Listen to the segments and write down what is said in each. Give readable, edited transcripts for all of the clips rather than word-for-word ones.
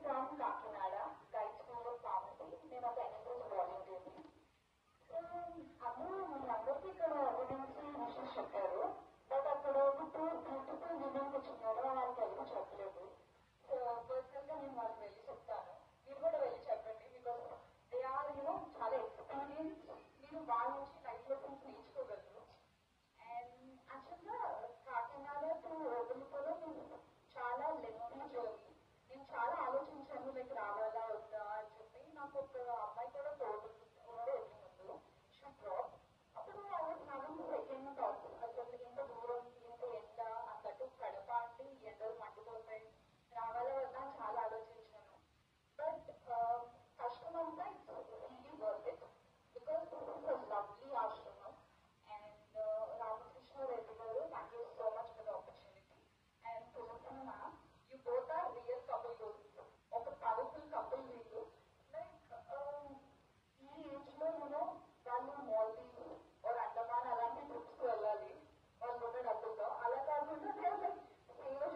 from Kakinada, Guide School of Pharmacy. నేను ఒక NSS వాలంటీర్ని. అందరికీ ఇక్కడ గురించి విషయం చెప్పారు. బట్ అక్కడ ఒక బ్యూటిఫుల్ విమెన్ కూర్చున్నారు, వాళ్ళకి ఎవరు చెప్పలేదు. సో పర్సనల్ గా నేను వాళ్ళకి వెళ్ళి చెప్తాను. మీరు కూడా వెళ్ళి చెప్పండి. బికాస్ దే ఆర్ చాలా ఎక్స్పీరియన్స్. మీరు వాళ్ళ నుంచి లైఫ్ లెసన్స్ నేర్చుకోగలరు. అండ్ యాక్చువల్గా కాకినాడ టు ఓబుల్పూర్లో నేను చాలా లెంతీ జర్నీ. నేను చాలా ఆలోచించాను, లైక్ రావాలా వద్దా అని చెప్పి. నాకు ఒక అమ్మాయి కూడా తోడు ఉండే ముందు షుడ్ డ్రాప్. అప్పుడు I was having second thought, అసలు ఇంత దూరం, ఇంత ఎండ, అంతటు కడప అంటే ఈ ఎండలు మండిపోతాయి, రావాలా వద్దా అని చాలా ఆలోచించాను. బట్ కష్టమంతా it's really worth it because this is a lovely ఆశ్రమం. అండ్ రామకృష్ణ రెడ్డి గారు, thank you so much for the opportunity. And Tulasi ma'am, you both are real couple. ఒక పవర్ఫుల్ కపుల్ వీళ్ళు. లైక్ ఈ ఏజ్ లో వాళ్ళు మాల్దీవ్స్ ఆర్ అండమాన్ అలాంటి ట్రిప్స్కి వెళ్ళాలి వాళ్ళు ఉన్న డబ్బుల్లో. అలా కాకుండా సేవ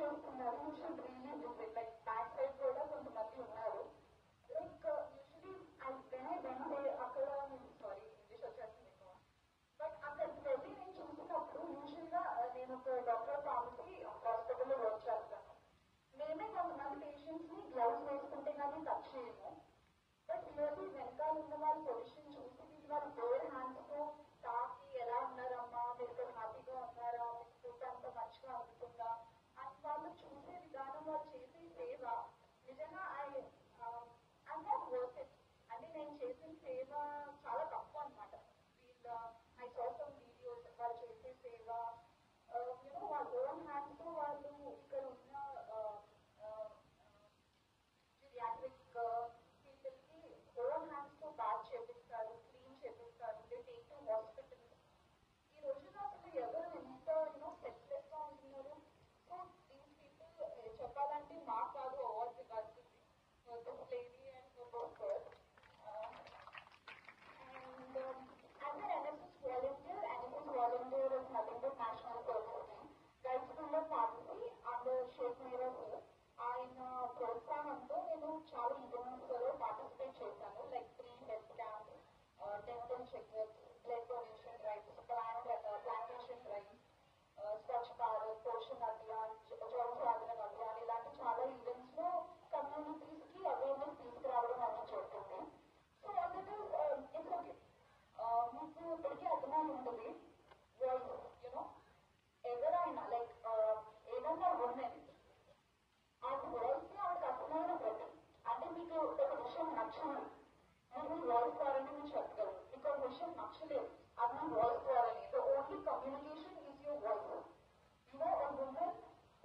చేస్తున్నారు. You should really visit. Like back side కూడా కొంతమంది ఉన్నారు. లైక్ యూజువలీ అక్కడ సారీ ఇంగ్లీష్ వచ్చేస్తుంది ఎక్కువ. బట్ అక్కడికి వెళ్ళి నేను చూసినప్పుడు యూజువల్గా నేను ఒక డాక్టర్ ఫార్మసీ హాస్పిటల్లో వర్క్ చేస్తాను. మేమే కొంతమంది పేషెంట్స్ ని గ్లౌస్ వేసుకుంటే కానీ టచ్ చేయము. బట్ రియల్లీ వెనకాల ఉన్న వాళ్ళ పొజిషన్ చూసి వాళ్ళు బోర్ హ్యాండ్స్ తో తాకి ఎలా ఉన్నారమ్మా, మీరు ఇక్కడ హ్యాపీగా ఉన్నారా, మీకు ఫుడ్ అంత మంచిగా అందుతుందా అని వాళ్ళు చూసే విధానం, వాళ్ళు చేసే సేవ నిజంగా ఐ నాట్ వర్త్ ఇట్. అంటే నేను చేసిన సేవ చాలా తక్కువ అనమాట. వీళ్ళ ఐ సా సమ్ వీడియోస్, వాళ్ళు చేసే సేవ వాళ్ళ ఓన్ హ్యాండ్స్ తో వాళ్ళు ఇక్కడ ఉన్న జీరియాట్రిక్ పీపుల్కి ఓన్ హ్యాండ్స్ తో బాత్ చేపిస్తారు, క్లీన్ చేపిస్తారు. They take to hospital. ఈ రోజున అసలు ఎవరు ఎంత సెక్లెస్ గా ఉంటున్నారు. సో దీస్ పీపుల్ చెప్పాలంటే మాకు కాదు అవార్డ్స్ ఇవ్వాల్సింది, this lady and worker. And as an NSS volunteer is nothing but national service team. Guide School of Pharmacy under Sheikh Mera sir. ఆయన ప్రోత్సాహంతో నేను చాలా ఈవెంట్స్ లో పార్టిసిపేట్ చేశాను. Like free health camp, dental checkups, blood donation drives, plantation drives, Swachh Bharat, Poshan Abhiyan, Janajagarana Abhiyan, ఇలాంటి చాలా events లో communities కి అవేర్నెస్ తీసుకురావడం అనేది జరుగుతుంది. సో అందుకే ఇట్స్ ఓకే. మీకు ఇప్పటికీ అర్థమై ఉంటుంది, ఎవరైనా లైక్ ఏదన్నా ఉమెన్ ఆవిడ వాయిస్ ఆవిడకి అర్థమైన ప్రతి, అంటే మీకు ఒక విషయం నచ్చింది, మీరు మీ వాయిస్ ద్వారానే మీరు చెప్పగలరు. మీకు ఒక విషయం నచ్చలేదు, అది మీ వాయిస్ ద్వారానే. The only communication is your voice. Women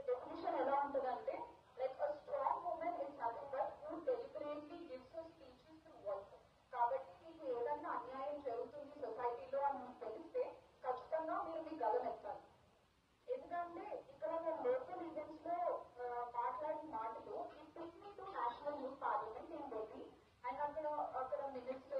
definition ఎలా ఉంటుందంటే, like a strong women is nothing but who deliberately gives her speeches through voice. కాబట్టి మీకు ఏదన్నా అన్యాయం జరుగుతుంది సొసైటీలో అని మీకు తెలిస్తే ఖచ్చితంగా మీరు మీ గలమెత్తాలి. ఎందుకంటే ఇక్కడ నేను లోకల్ ఈవెంట్స్ లో మాట్లాడిన మాటలు ఈ pick me to national youth parliament in Delhi. And అక్కడ మినిస్టర్